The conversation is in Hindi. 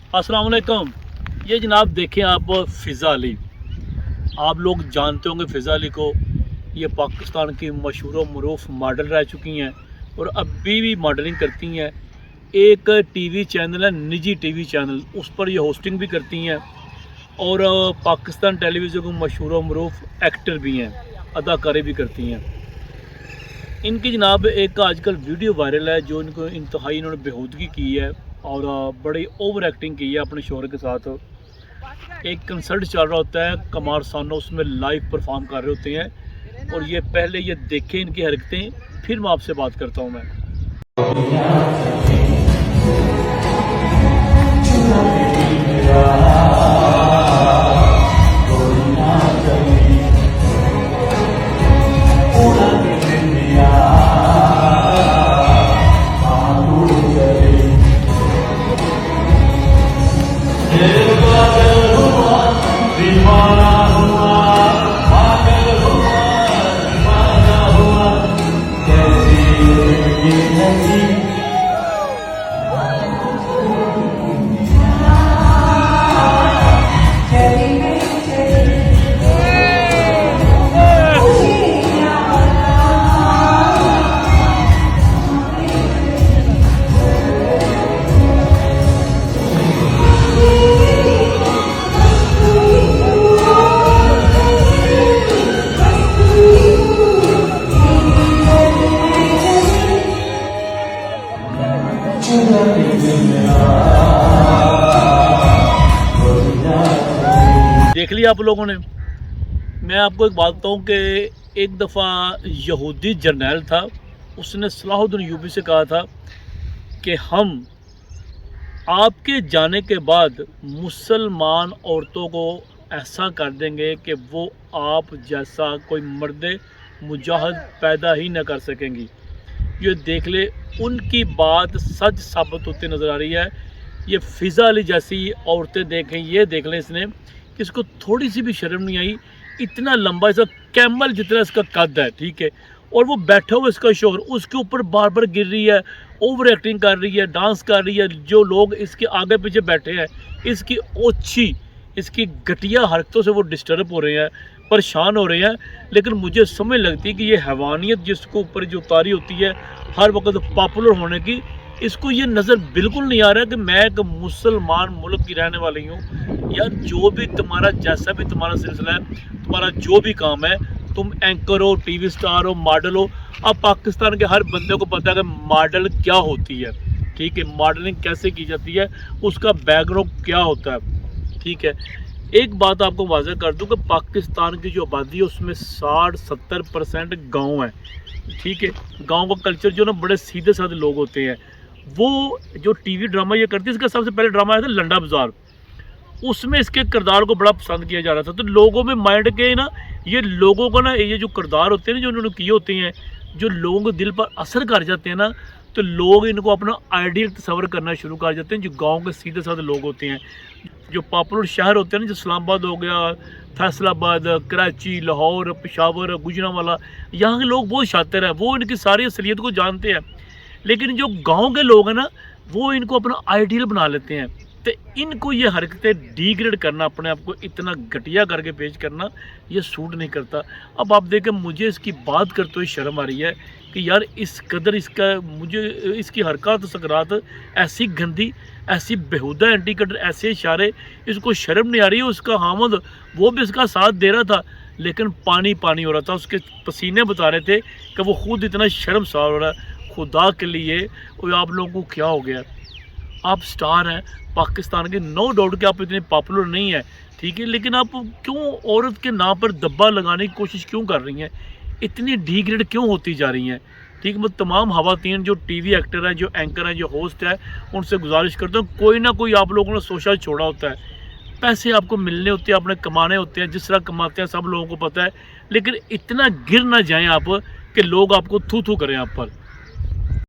अस्सलाम वालेकुम। ये जनाब देखें आप फ़िज़ा अली, आप लोग जानते होंगे फ़िज़ा अली को। ये पाकिस्तान की मशहूर व मरूफ मॉडल रह चुकी हैं और अभी भी मॉडलिंग करती हैं। एक टीवी चैनल है, निजी टीवी चैनल, उस पर ये होस्टिंग भी करती हैं और पाकिस्तान टेलीविज़न को मशहूर व मरूफ एक्टर भी हैं, अदाकारी भी करती हैं। इनकी जनाब एक आजकल वीडियो वायरल है जो इनको इंतहाई इन्होंने बेहूदगी की है और बड़ी ओवर एक्टिंग की है अपने शोहर के साथ। एक कंसर्ट चल रहा होता है, कमार सानो उसमें लाइव परफॉर्म कर रहे होते हैं और ये पहले ये देखें इनकी हरकतें, फिर मैं आपसे बात करता हूँ मैं। देख लिया आप लोगों ने। मैं आपको एक बात बताऊँ कि एक दफ़ा यहूदी जर्नैल था, उसने सलाहुद्दीन अय्यूबी से कहा था कि हम आपके जाने के बाद मुसलमान औरतों को ऐसा कर देंगे कि वो आप जैसा कोई मर्द मुजाहिद पैदा ही न कर सकेंगी। ये देख ले, उनकी बात सच साबित होती नज़र आ रही है। ये फ़िज़ा अली जैसी औरतें देखें, ये देख लें इसने कि इसको थोड़ी सी भी शर्म नहीं आई। इतना लंबा, इसका कैमल जितना इसका कद है, ठीक है, और वो बैठा हुआ इसका शोहर उसके ऊपर बार बार गिर रही है, ओवर एक्टिंग कर रही है, डांस कर रही है। जो लोग इसके आगे पीछे बैठे हैं, इसकी ओछी, इसकी घटिया हरकतों से वो डिस्टर्ब हो रहे हैं, परेशान हो रहे हैं। लेकिन मुझे समझ लगती है कि ये हैवानियत जिसको ऊपर जो उतारी होती है हर वक्त पॉपुलर होने की, इसको ये नज़र बिल्कुल नहीं आ रहा है कि मैं एक मुसलमान मुल्क की रहने वाली हूँ। यार, जो भी तुम्हारा, जैसा भी तुम्हारा सिलसिला है, तुम्हारा जो भी काम है, तुम एंकर हो, टीवी स्टार हो, मॉडल हो। अब पाकिस्तान के हर बंदे को पता है कि मॉडल क्या होती है, ठीक है, मॉडलिंग कैसे की जाती है, उसका बैकग्राउंड क्या होता है, ठीक है। एक बात आपको वाज़ह कर दूं कि पाकिस्तान की जो आबादी है उसमें 60-70% गाँव है, ठीक है। गाँव का कल्चर जो ना, बड़े सीधे साधे लोग होते हैं। वो जो टीवी ड्रामा ये करती है, इसका सबसे पहले ड्रामा आया था लंडा बाज़ार, उसमें इसके किरदार को बड़ा पसंद किया जा रहा था। तो लोगों में माइंड के ना, ये लोगों को ना, ये जो किरदार होते हैं ना, जो उन्होंने किए होते हैं, जो लोगों के दिल पर असर कर जाते हैं ना, तो लोग इनको अपना आइडियल तस्वर करना शुरू कर जाते हैं। जो गांव के सीधे साधे लोग होते हैं, जो पॉपुलर शहर होते हैं ना, जो इस्लामाबाद हो गया, फैसलाबाद, कराची, लाहौर, पेशावर, गुजरांवाला, यहाँ के लोग बहुत शातिर हैं, वो इनकी सारी असलियत को जानते हैं। लेकिन जो गांव के लोग हैं ना, वो इनको अपना आइडियल बना लेते हैं। तो इनको ये हरकतें डिग्रेड करना, अपने आप को इतना घटिया करके पेश करना, ये सूट नहीं करता। अब आप देखें, मुझे इसकी बात करते हुए शर्म आ रही है कि यार इस कदर इसका, मुझे इसकी हरकत सकरात ऐसी गंदी, ऐसी बेहुदा एंटी कटर, ऐसे इशारे, इसको शर्म नहीं आ रही है। उसका हामद, वो भी इसका साथ दे रहा था, लेकिन पानी पानी हो रहा था, उसके पसीने बता रहे थे कि वो खुद इतना शर्मसार हो रहा है। खुदा के लिए, और आप लोगों को क्या हो गया? आप स्टार हैं पाकिस्तान के, नो डाउट कि आप इतने पॉपुलर नहीं है, ठीक है, लेकिन आप क्यों औरत के नाम पर दब्बा लगाने की कोशिश क्यों कर रही हैं? इतनी डिग्रेड क्यों होती जा रही हैं? ठीक, मैं तमाम ख़वातीन जो टीवी एक्टर हैं, जो एंकर हैं, जो होस्ट है, उनसे गुजारिश करता हूँ, कोई ना कोई आप लोगों ने सोशल छोड़ा होता है, पैसे आपको मिलने होते हैं, आपने कमाने होते हैं, जिस तरह कमाते हैं सब लोगों को पता है। लेकिन इतना गिर ना जाएँ आप कि लोग आपको थू थू करें आप पर।